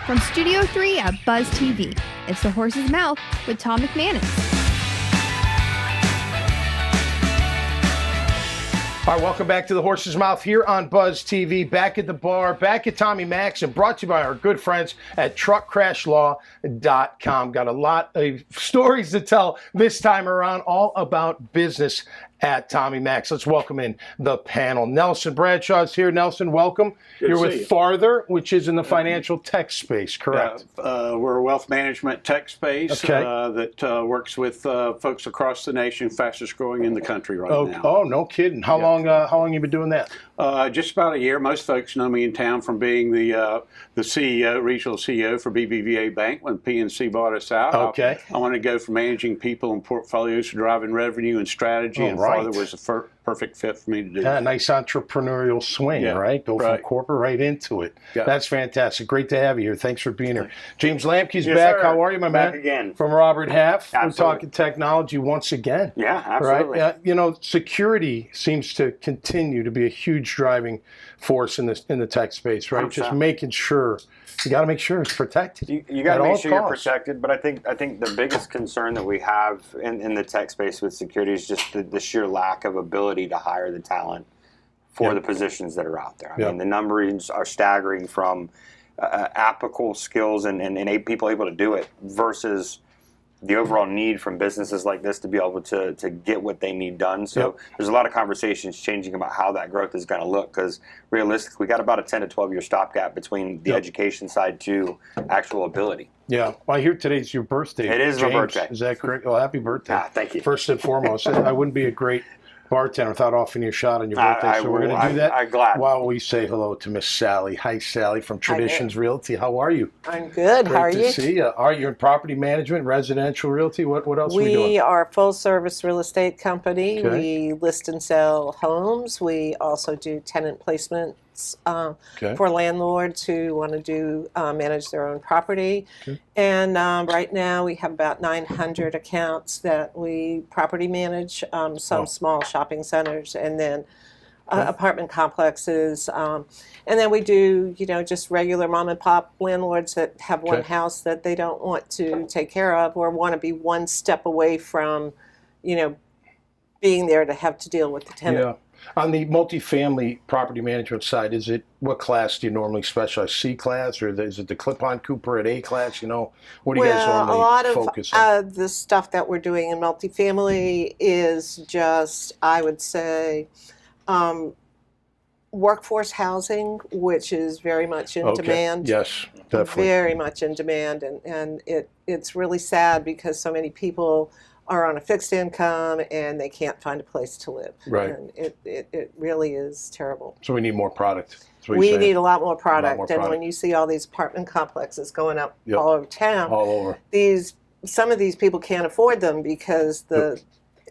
From Studio 3 at Buzz TV, it's The Horse's Mouth with Tom McManus. All right, welcome back to The Horse's Mouth here on Buzz TV. Back at the bar, back at Tommy Max, and brought to you by our good friends at truckcrashlaw.com. Got a lot of stories to tell this time around, all about business at Tommy Max. Let's welcome in the panel. Nelson Bradshaw is here. Nelson, welcome. You're with Farther, which is in the financial tech space, correct? We're a wealth management tech space that works with folks across the nation, fastest growing in the country right now. Oh, no kidding. How long you been doing that? Just about a year. Most folks know me in town from being the CEO, regional CEO for BBVA Bank when PNC bought us out. Okay. I want to go from managing people and portfolios to driving revenue and strategy, and Farther was the perfect fit for me to do. Yeah, nice entrepreneurial swing, right? Go from corporate right into it. Yeah. That's fantastic. Great to have you here. Thanks for being here. James Lamke's back. Sir. How are you, my man? Back again. From Robert Half. Absolutely. We're talking technology once again. Yeah, absolutely. Right? You know, security seems to continue to be a huge driving force in the tech space, right? 100%. Just making sure. You got to make sure it's protected. You got to make sure you're costs. protected, but I think the biggest concern that we have in the tech space with security is just the sheer lack of ability to hire the talent for the positions that are out there. I mean, the numbers are staggering from applicable skills and people able to do it versus the overall need from businesses like this to be able to get what they need done. So there's a lot of conversations changing about how that growth is going to look, because realistically, we got about a 10 to 12 year stopgap between the education side to actual ability. Yeah. Well, I hear today's your birthday. It is James. my birthday. Is that correct? Well, happy birthday. Thank you. First and foremost, I wouldn't be a great bartender without offering you a shot on your birthday. So we're going to do that I'm glad. while we say hello to Miss Sally. Hi, Sally from Traditions Realty. How are you? I'm good. How are Great you? to see you. Are you in property management, residential realty? What else are we doing? We are a full service real estate company. Okay. We list and sell homes. We also do tenant placements for landlords who want to do manage their own property. Okay. And right now we have about 900 accounts that we property manage, some small shopping centers, and then apartment complexes. And then we do, just regular mom and pop landlords that have one house that they don't want to take care of or want to be one step away from, being there to have to deal with the tenant. Yeah. On the multifamily property management side, what class do you normally specialize? C class, or is it the clip-on Cooper at A class? What do you guys normally focus on? A lot of the stuff that we're doing in multifamily is just, I would say, workforce housing, which is very much in demand. Yes, definitely. Very much in demand, and it's really sad because so many people are on a fixed income and they can't find a place to live. Right. And it really is terrible. So we need more product. We need a lot more product. And when you see all these apartment complexes going up all over town, some of these people can't afford them because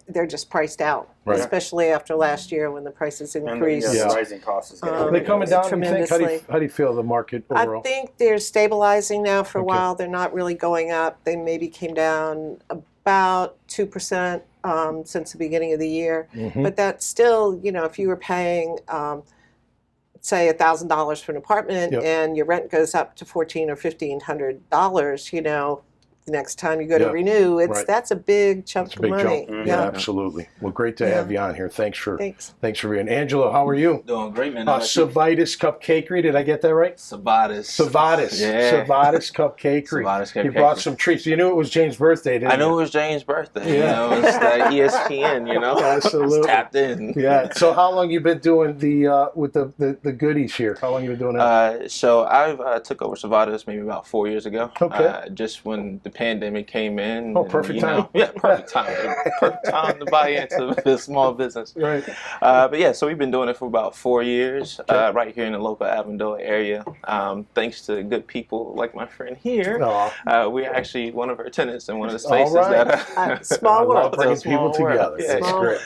they're just priced out, especially after last year when the prices increased. And the rising costs. Are they coming down, you think? tremendously. How do you feel the market overall? I think they're stabilizing now for a while. They're not really going up. They maybe came down about 2% since the beginning of the year. Mm-hmm. But that's still, if you were paying, say, $1,000 for an apartment and your rent goes up to $1,400 or $1,500, the next time you go to renew, that's a big chunk of money. Yeah, absolutely. Well, great to have you on here. Thanks for being. Angelo, how are you? Doing great, man. Sivada's Cupcakery. Did I get that right? Sivada's. Yeah. Sivada's Cupcakery. Sivada's Cupcakery. You brought some treats. You knew it was James' birthday, didn't you? I knew it was James' birthday. Yeah. It's that ESPN, Absolutely. It's tapped in. Yeah. So how long you been doing with the goodies here? How long you been doing that? So I took over Sivada's maybe about 4 years ago. Okay. Just when the pandemic came in. Perfect time. Perfect time. Perfect time to buy into the small business. Right. But yeah, so we've been doing it for about 4 years, right here in the local Avondale area. Thanks to good people like my friend here. We're actually one of our tenants in one of the spaces that small world. Bringing people together. Yeah, That's great.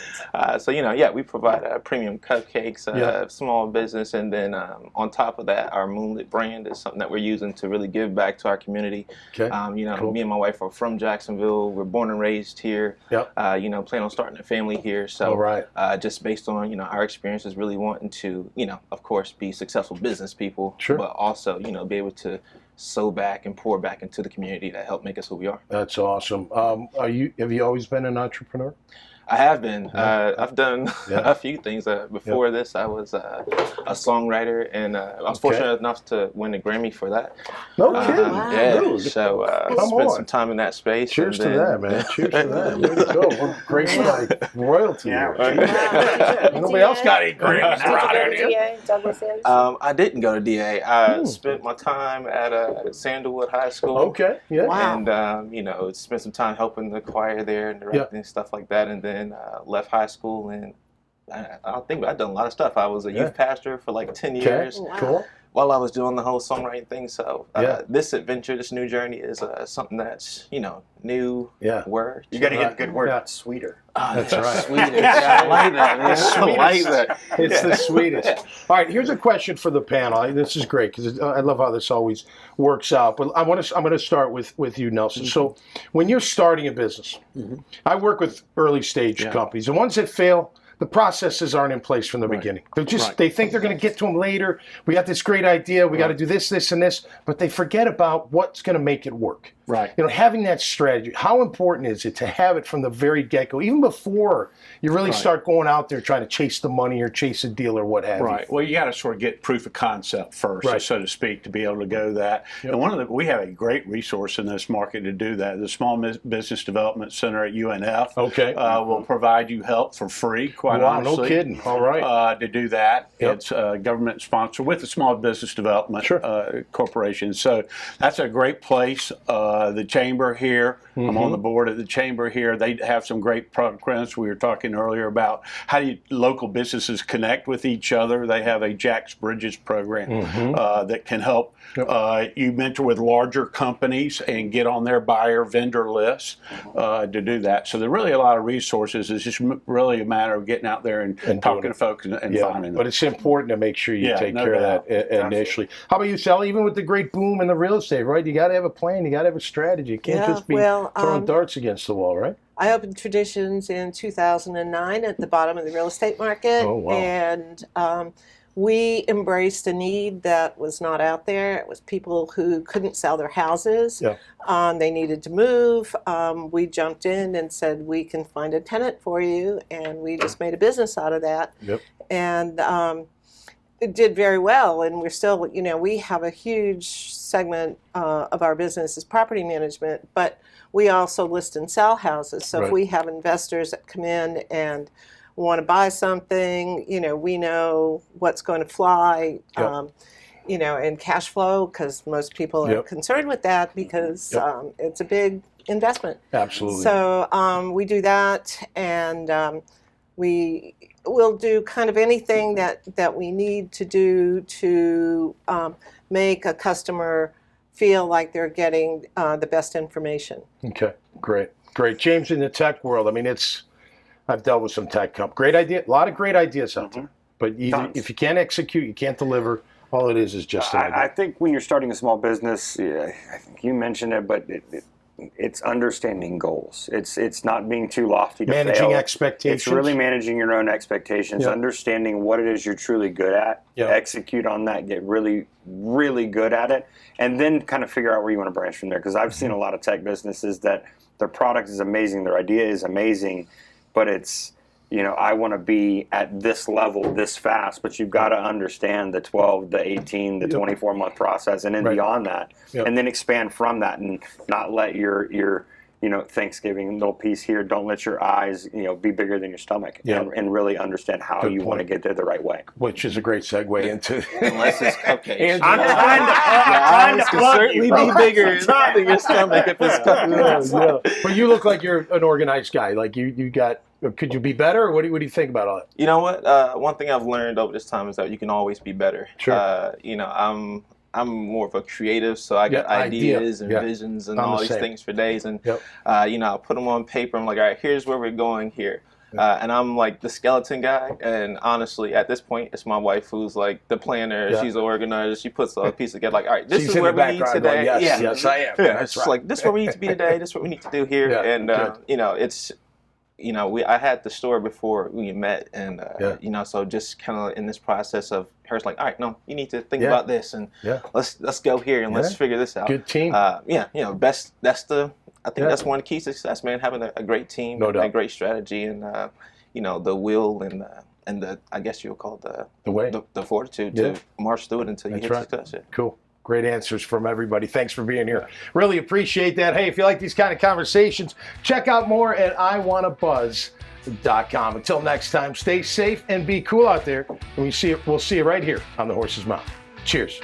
So we provide premium cupcakes, small business, and then on top of that, our Moonlit brand is something that we're using to really give back to our community. Okay. Me and my wife are from Jacksonville. We're born and raised here. Yep. Plan on starting a family here. So just based on our experiences, really wanting to of course be successful business people, but also be able to sow back and pour back into the community that helped make us who we are. That's awesome. Have you always been an entrepreneur? I have been. I've done a few things. Before this, I was a songwriter, and I was fortunate enough to win a Grammy for that. No kidding. Yeah. Dude. So spent some time in that space. Cheers to that, man. Cheers to that. Way to go. We're great like royalty. Nobody else got any Grammys around here. I didn't go to DA. I spent my time at Sandalwood High School. Okay. Yeah. Wow. And spent some time helping the choir there and directing and stuff like that, and then left high school, and I think I've done a lot of stuff. I was a youth pastor for like 10 years. Wow. Cool. While I was doing the whole songwriting thing. So this adventure, this new journey is something that's, new word. You got to get the good word sweeter. Oh, that's right. Swedish. I like that, man. I like that. It's the sweetest. All right, here's a question for the panel. This is great because I love how this always works out. But I'm going to start with you, Nelson. So when you're starting a business, I work with early stage companies. The ones that fail, the processes aren't in place from the beginning. They're just they think they're going to get to them later. We got this great idea. We got to do this, this, and this, but they forget about what's going to make it work. Right. Having that strategy. How important is it to have it from the very get-go, even before you really start going out there trying to chase the money or chase a deal or what have you? Right. Well, you got to sort of get proof of concept first, so to speak, to be able to go that. Yep. And we have a great resource in this market to do that. The Small Business Development Center at UNF will provide you help for free, quite honestly. No kidding. All right. To do that. Yep. It's government sponsored with the Small Business Development Corporation. So that's a great place. The chamber here, I'm on the board of the chamber here. They have some great programs. We were talking earlier about how local businesses connect with each other. They have a Jack's Bridges program that can help you mentor with larger companies and get on their buyer vendor lists to do that. So there are really a lot of resources. It's just really a matter of getting out there and talking to folks and finding them. But it's important to make sure you take care of that initially. How about you, Sally? Even with the great boom in the real estate, right? You got to have a plan. You got to have a strategy. You can't just be throwing darts against the wall, right? I opened Traditions in 2009 at the bottom of the real estate market. Oh, wow. And we embraced a need that was not out there. It was people who couldn't sell their houses. Yeah. They needed to move. We jumped in and said, we can find a tenant for you. And we just made a business out of that. Yep. And it did very well. And we're still, we have a huge segment of our business is property management, but we also list and sell houses. So if we have investors that come in and want to buy something, we know what's going to fly, and cash flow, because most people are concerned with that because it's a big investment. Absolutely. So we do that, and we will do kind of anything that we need to do to make a customer feel like they're getting the best information. Okay, great. James, in the tech world, I've dealt with some tech companies. Great idea, a lot of great ideas out there. But if you can't execute, you can't deliver. All it is just an idea. I think when you're starting a small business, I think you mentioned it, but it's understanding goals. It's not being too lofty to managing fail. Expectations. It's really managing your own expectations, understanding what it is you're truly good at, execute on that, get really, really good at it, and then kind of figure out where you want to branch from there. Because I've seen a lot of tech businesses that their product is amazing, their idea is amazing, but it's, I want to be at this level this fast, but you've got to understand the 12, the 18, the 24-month process, and then beyond that, and then expand from that, and not let your Thanksgiving little piece here, don't let your eyes, be bigger than your stomach, and really understand how you want to get there the right way. Which is a great segue into unless it's cupcakes. I'm trying to plug certainly you, be bigger than your stomach if it's cupcakes. But you look like you're an organized guy. Like you got. Could you be better? Or what do you think about all that? You know what? One thing I've learned over this time is that you can always be better. Sure. I'm more of a creative, so I got ideas and visions and all these things for days, and I'll put them on paper. I'm like, all right, here's where we're going here. And I'm like the skeleton guy, and honestly, at this point, it's my wife who's like the planner. She's the organizer. She puts a piece together, like, all right, this is where we need today. Going, yes, I am. Yeah, it's like this is where we need to be today. This is what we need to do here, and it's. I had the store before we met, and so just kind of in this process of her's like, all right, no, you need to think about this, and let's go here and let's figure this out. Good team. I think that's one key to success, man. Having a great team, no doubt. A great strategy, and the will and the I guess you'll call it the fortitude to march through it until you hit success. Yeah. Cool. Great answers from everybody. Thanks for being here. Really appreciate that. Hey, if you like these kind of conversations, check out more at iwannabuzz.com. Until next time, stay safe and be cool out there. And we'll see you right here on The Horse's Mouth. Cheers.